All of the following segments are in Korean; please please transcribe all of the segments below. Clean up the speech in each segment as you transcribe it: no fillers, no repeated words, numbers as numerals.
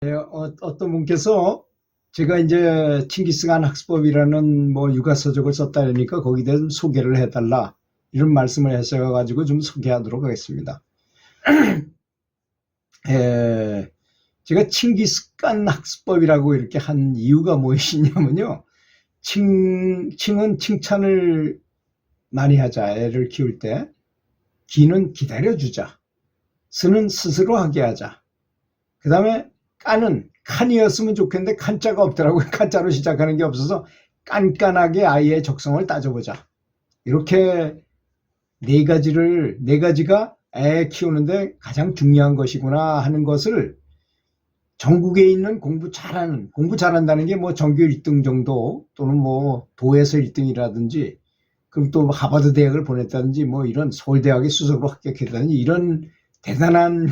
어떤 분께서 제가 이제 칭기스칸 학습법이라는 뭐 육아서적을 썼다니까 거기에 대해서 소개를 해달라 이런 말씀을 하셔가지고 좀 소개하도록 하겠습니다. 제가 칭기스칸 학습법이라고 이렇게 한 이유가 무엇이냐면요. 칭은 칭찬을 많이 하자, 애를 키울 때. 기는 기다려주자. 스는 스스로 하게 하자. 그 다음에 깐은 칸이었으면 좋겠는데 칸자가 없더라고요. 칸자로 시작하는 게 없어서 깐깐하게 아이의 적성을 따져보자. 이렇게 네 가지가 애 키우는데 가장 중요한 것이구나 하는 것을 전국에 있는 공부 잘한다는 게 뭐 전교 1등 정도 또는 뭐 도에서 1등이라든지 그럼 또 하버드 대학을 보냈다든지 뭐 이런 서울대학에 수석으로 합격했다든지 이런 대단한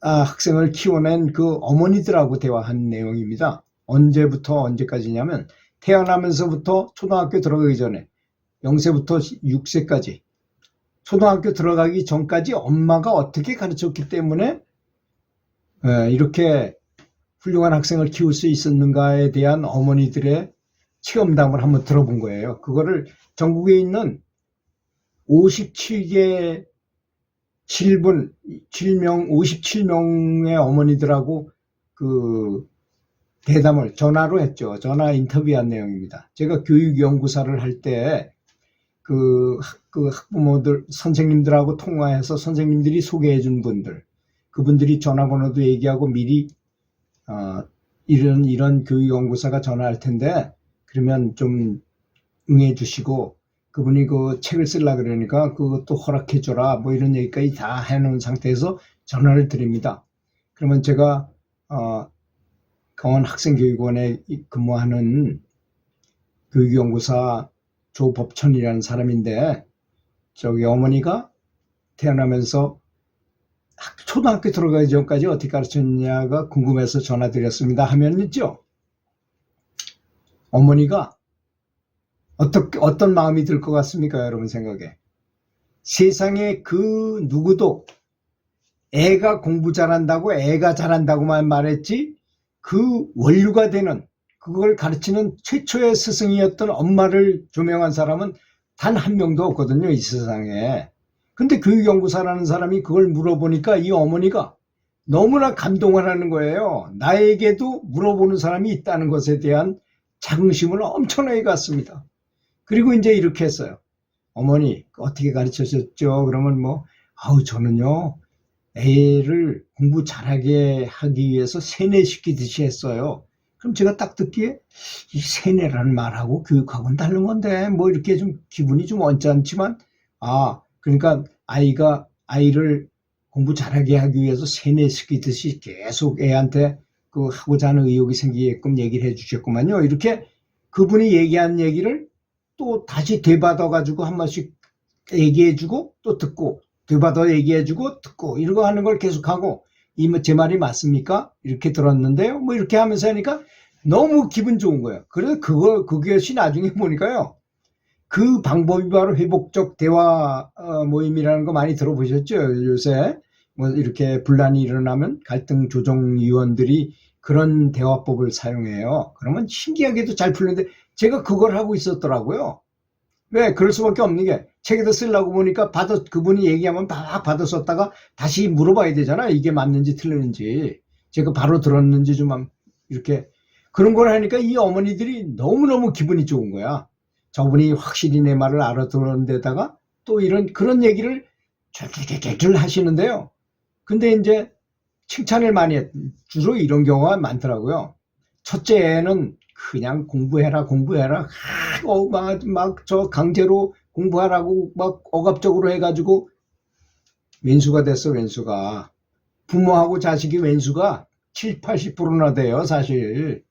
학생을 키워낸 그 어머니들하고 대화한 내용입니다. 언제부터 언제까지냐면 태어나면서부터 초등학교 들어가기 전에 0세부터 6세까지 초등학교 들어가기 전까지 엄마가 어떻게 가르쳤기 때문에 이렇게 훌륭한 학생을 키울 수 있었는가에 대한 어머니들의 체험담을 한번 들어본 거예요. 그거를 전국에 있는 57명의 어머니들하고 그 대담을 전화로 했죠. 전화 인터뷰한 내용입니다. 제가 교육연구사를 할 때 그 학부모들, 선생님들하고 통화해서 선생님들이 소개해 준 분들, 그분들이 전화번호도 얘기하고 미리 이런 교육연구사가 전화할 텐데 그러면 좀 응해 주시고 그분이 그 책을 쓰려고 그러니까 그것도 허락해 줘라 뭐 이런 얘기까지 다 해놓은 상태에서 전화를 드립니다. 그러면 제가 강원학생교육원에 근무하는 교육연구사 조법천이라는 사람인데 저기 어머니가 태어나면서 초등학교 들어가기 전까지 어떻게 가르쳤냐가 궁금해서 전화드렸습니다 하면 있죠. 어머니가 어떤 마음이 들 것 같습니까? 여러분 생각에. 세상에 그 누구도 애가 공부 잘한다고 애가 잘한다고만 말했지 그 원류가 되는 그걸 가르치는 최초의 스승이었던 엄마를 조명한 사람은 단 한 명도 없거든요. 이 세상에. 근데 교육연구사라는 사람이 그걸 물어보니까 이 어머니가 너무나 감동을 하는 거예요. 나에게도 물어보는 사람이 있다는 것에 대한 자긍심을 엄청나게 갖습니다. 그리고 이제 이렇게 했어요. 어머니 어떻게 가르쳐줬죠? 그러면 저는요 애를 공부 잘하게 하기 위해서 세뇌시키듯이 했어요. 그럼 제가 딱 듣기에 이 세뇌라는 말하고 교육하고는 다른 건데 뭐 이렇게 좀 기분이 좀 언짢지만 그러니까 아이를 공부 잘하게 하기 위해서 세뇌시키듯이 계속 애한테 그 하고자 하는 의욕이 생기게끔 얘기를 해주셨구만요. 이렇게 그분이 얘기한 얘기를 또 다시 되받아가지고 한 번씩 얘기해주고 또 듣고 되받아 얘기해주고 듣고 이러고 하는 걸 계속하고 제 말이 맞습니까? 이렇게 들었는데요. 뭐 이렇게 하면서 하니까 너무 기분 좋은 거예요. 그래서 그것이 나중에 보니까요. 그 방법이 바로 회복적 대화 모임이라는 거 많이 들어보셨죠? 요새 뭐 이렇게 분란이 일어나면 갈등 조정위원들이 그런 대화법을 사용해요. 그러면 신기하게도 잘 풀리는데 제가 그걸 하고 있었더라고요. 왜? 그럴 수밖에 없는 게 책에다 쓰려고 보니까 그분이 얘기하면 막 받아 썼다가 다시 물어봐야 되잖아. 이게 맞는지 틀리는지. 제가 바로 들었는지 좀 이렇게 그런 걸 하니까 이 어머니들이 너무너무 기분이 좋은 거야. 저분이 확실히 내 말을 알아들은 데다가 또 그런 얘기를 줄 하시는데요. 근데 이제 칭찬을 많이 주로 이런 경우가 많더라고요. 첫째 애는 그냥 공부해라 저 강제로 공부하라고 막 억압적으로 해가지고 왼수가 됐어. 왼수가 부모하고 자식이 왼수가 70~80%나 돼요. 사실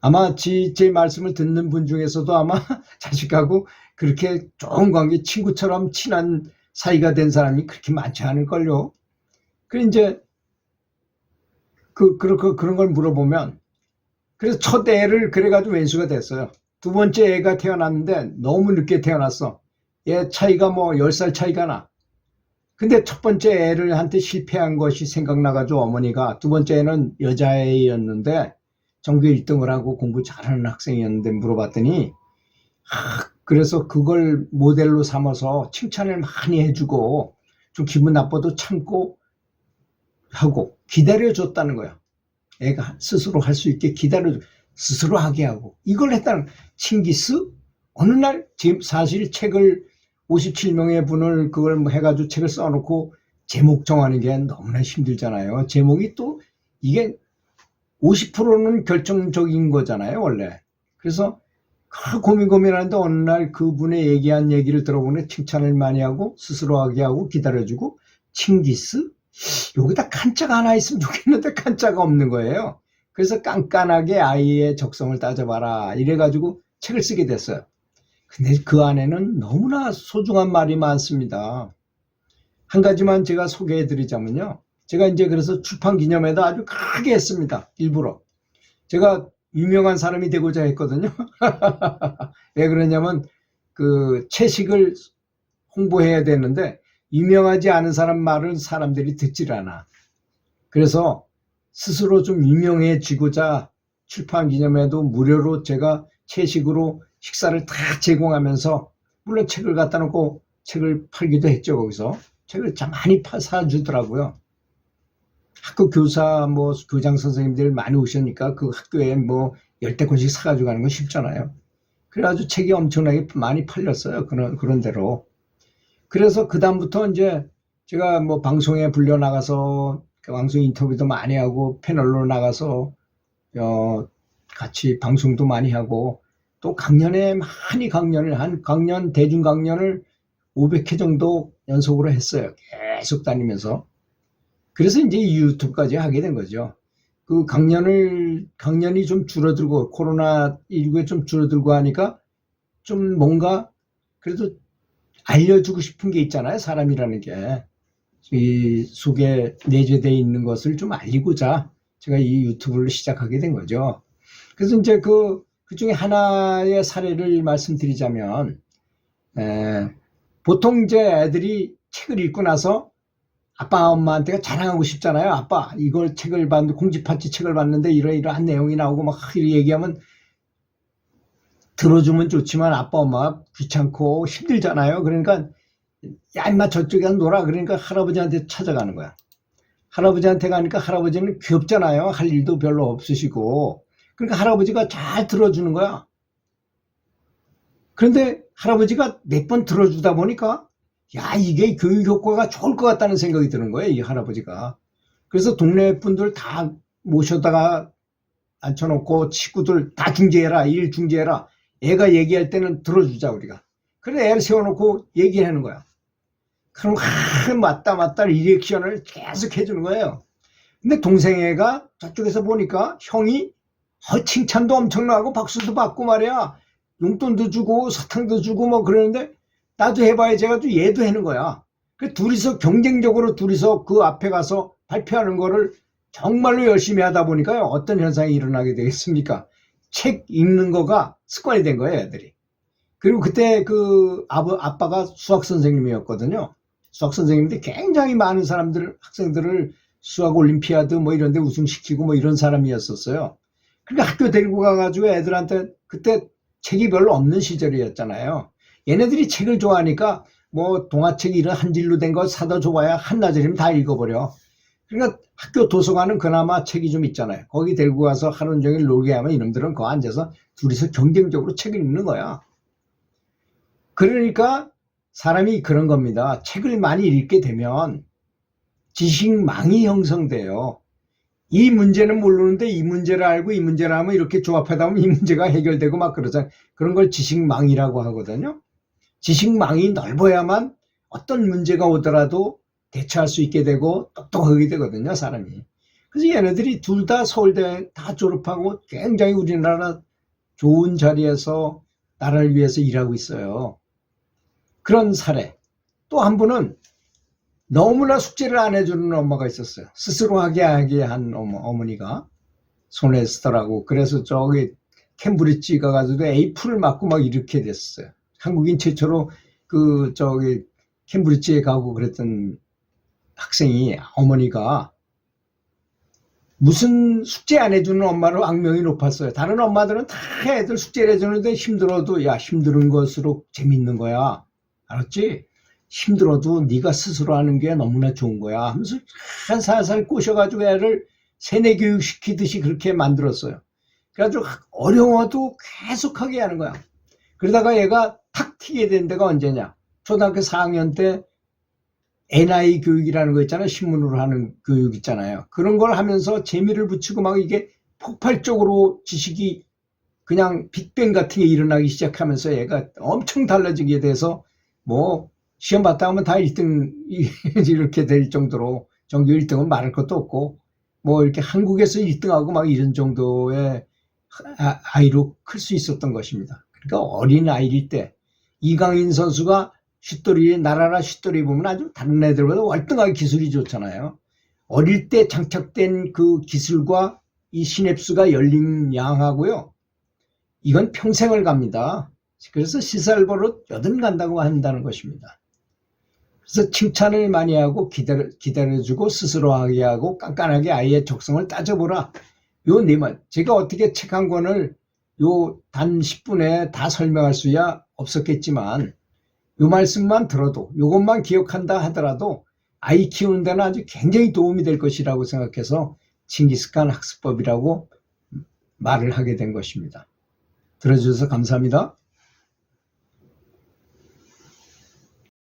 아마 제 말씀을 듣는 분 중에서도 아마 자식하고 그렇게 좋은 관계 친구처럼 친한 사이가 된 사람이 그렇게 많지 않을걸요. 그래 이제 그런 걸 물어보면 그래서 첫 애를 그래가지고 왼수가 됐어요. 두 번째 애가 태어났는데 너무 늦게 태어났어. 얘 차이가 10살 차이가 나. 근데 첫 번째 애를 한테 실패한 것이 생각나가지고 어머니가 두 번째 애는 여자애였는데 전교 1등을 하고 공부 잘하는 학생이었는데 물어봤더니 그래서 그걸 모델로 삼아서 칭찬을 많이 해주고 좀 기분 나빠도 참고 하고 기다려줬다는 거야. 애가 스스로 할 수 있게 스스로 하게 하고 이걸 했다는 칭기스 어느 날 사실 책을 57명의 분을 그걸 해가지고 책을 써놓고 제목 정하는 게 너무나 힘들잖아요. 제목이 또 이게 50%는 결정적인 거잖아요, 원래. 그래서 고민하는데 어느 날 그분의 얘기한 얘기를 들어보니 칭찬을 많이 하고 스스로 하게 하고 기다려주고 칭기스? 여기다 칸자가 하나 있으면 좋겠는데 칸자가 없는 거예요. 그래서 깐깐하게 아이의 적성을 따져봐라 이래가지고 책을 쓰게 됐어요. 근데 그 안에는 너무나 소중한 말이 많습니다. 한 가지만 제가 소개해드리자면요. 제가 이제 그래서 출판 기념회도 아주 크게 했습니다. 일부러. 제가 유명한 사람이 되고자 했거든요. 왜 그러냐면 그 채식을 홍보해야 되는데 유명하지 않은 사람 말을 사람들이 듣질 않아. 그래서 스스로 좀 유명해지고자 출판 기념회도 무료로 제가 채식으로 식사를 다 제공하면서 물론 책을 갖다 놓고 책을 팔기도 했죠. 거기서 책을 참 많이 사주더라고요. 학교 교사 뭐 교장 선생님들 많이 오시니까 그 학교에 뭐 10권씩 사가지고 가는 건 쉽잖아요. 그래가지고 책이 엄청나게 많이 팔렸어요. 그런 대로. 그래서 그다음부터 이제 제가 뭐 방송에 불려 나가서 그 방송 인터뷰도 많이 하고 패널로 나가서 같이 방송도 많이 하고 또 강연에 많이 대중 강연을 500회 정도 연속으로 했어요. 계속 다니면서. 그래서 이제 유튜브까지 하게 된 거죠. 그 강연이 좀 줄어들고 코로나19에 좀 줄어들고 하니까 좀 뭔가 그래도 알려주고 싶은 게 있잖아요. 사람이라는 게. 이 속에 내재되어 있는 것을 좀 알리고자 제가 이 유튜브를 시작하게 된 거죠. 그래서 이제 그 중에 하나의 사례를 말씀드리자면, 보통 이제 애들이 책을 읽고 나서 아빠, 엄마한테 자랑하고 싶잖아요. 아빠, 이걸 책을 봤는데, 공지파티 책을 봤는데 이러이러한 내용이 나오고 막 이렇게 얘기하면 들어주면 좋지만 아빠, 엄마가 귀찮고 힘들잖아요. 그러니까, 야, 임마 저쪽에 가서 놀아. 그러니까 할아버지한테 찾아가는 거야. 할아버지한테 가니까 할아버지는 귀엽잖아요. 할 일도 별로 없으시고. 그러니까 할아버지가 잘 들어주는 거야. 그런데 할아버지가 몇 번 들어주다 보니까 야, 이게 교육 효과가 좋을 것 같다는 생각이 드는 거예요, 이 할아버지가. 그래서 동네 분들 다 모셔다가 앉혀놓고 친구들 다 중재해라, 일 중재해라. 애가 얘기할 때는 들어주자, 우리가. 그래, 애를 세워놓고 얘기하는 거야. 그럼 맞다 리액션을 계속 해주는 거예요. 근데 동생애가 저쪽에서 보니까 형이 칭찬도 엄청나고 박수도 받고 말이야. 용돈도 주고 사탕도 주고 뭐 그러는데 나도 해봐야지 해가지고 얘도 하는 거야. 그 둘이서 경쟁적으로 그 앞에 가서 발표하는 거를 정말로 열심히 하다 보니까요. 어떤 현상이 일어나게 되겠습니까? 책 읽는 거가 습관이 된 거예요, 애들이. 그리고 그때 그 아빠가 수학 선생님이었거든요. 수학 선생님인데 굉장히 많은 학생들을 수학 올림피아드 뭐 이런 데 우승시키고 뭐 이런 사람이었었어요. 그러니까 학교 데리고 가가지고 애들한테 그때 책이 별로 없는 시절이었잖아요. 얘네들이 책을 좋아하니까 뭐 동화책 이런 한 질로 된 거 사다 줘봐야 한나절이면 다 읽어버려. 그러니까 학교 도서관은 그나마 책이 좀 있잖아요. 거기 데리고 가서 하루 종일 놀게 하면 이놈들은 거기 앉아서 둘이서 경쟁적으로 책을 읽는 거야. 그러니까 사람이 그런 겁니다. 책을 많이 읽게 되면 지식망이 형성돼요. 이 문제는 모르는데 이 문제를 알고 이 문제를 하면 이렇게 조합하다 보면 이 문제가 해결되고 막 그러잖아요. 그런 걸 지식망이라고 하거든요. 지식망이 넓어야만 어떤 문제가 오더라도 대처할 수 있게 되고 똑똑하게 되거든요, 사람이. 그래서 얘네들이 둘 다 서울대 다 졸업하고 굉장히 우리나라 좋은 자리에서 나라를 위해서 일하고 있어요. 그런 사례. 또 한 분은 너무나 숙제를 안 해주는 엄마가 있었어요. 스스로 하게 한 어머니가 손에스터라고. 그래서 저기 캠브리지 가가지고 A풀을 맞고 막 이렇게 됐어요. 한국인 최초로 캠브리지에 가고 그랬던 학생이 어머니가 무슨 숙제 안 해주는 엄마로 악명이 높았어요. 다른 엄마들은 다 애들 숙제를 해주는데 힘들어도 야 힘든 것으로 재밌는 거야. 알았지? 힘들어도 네가 스스로 하는 게 너무나 좋은 거야 하면서 한 살살 꼬셔가지고 애를 세뇌 교육시키듯이 그렇게 만들었어요. 그래가지고 어려워도 계속하게 하는 거야. 그러다가 얘가 탁 튀게 된 데가 언제냐. 초등학교 4학년 때 NI 교육이라는 거 있잖아요. 신문으로 하는 교육 있잖아요. 그런 걸 하면서 재미를 붙이고 막 이게 폭발적으로 지식이 그냥 빅뱅 같은 게 일어나기 시작하면서 얘가 엄청 달라지게 돼서 뭐 시험 봤다 하면 다 1등 이렇게 될 정도로 전교 1등은 말할 것도 없고 뭐 이렇게 한국에서 1등하고 막 이런 정도의 아이로 클 수 있었던 것입니다. 그러니까 어린 아이일 때 이강인 선수가 슛돌이 나라라 슛돌이 보면 아주 다른 애들보다 월등하게 기술이 좋잖아요. 어릴 때 장착된 그 기술과 이 시냅스가 열린 양하고요. 이건 평생을 갑니다. 그래서 시살버릇 여든 간다고 한다는 것입니다. 그래서 칭찬을 많이 하고 기다려주고 스스로 하게 하고 깐깐하게 아이의 적성을 따져보라. 요 네 말. 제가 어떻게 책 한 권을 요 단 10분에 다 설명할 수야 없었겠지만 요 말씀만 들어도 요것만 기억한다 하더라도 아이 키우는 데는 아주 굉장히 도움이 될 것이라고 생각해서 칭기스칸 학습법이라고 말을 하게 된 것입니다. 들어주셔서 감사합니다.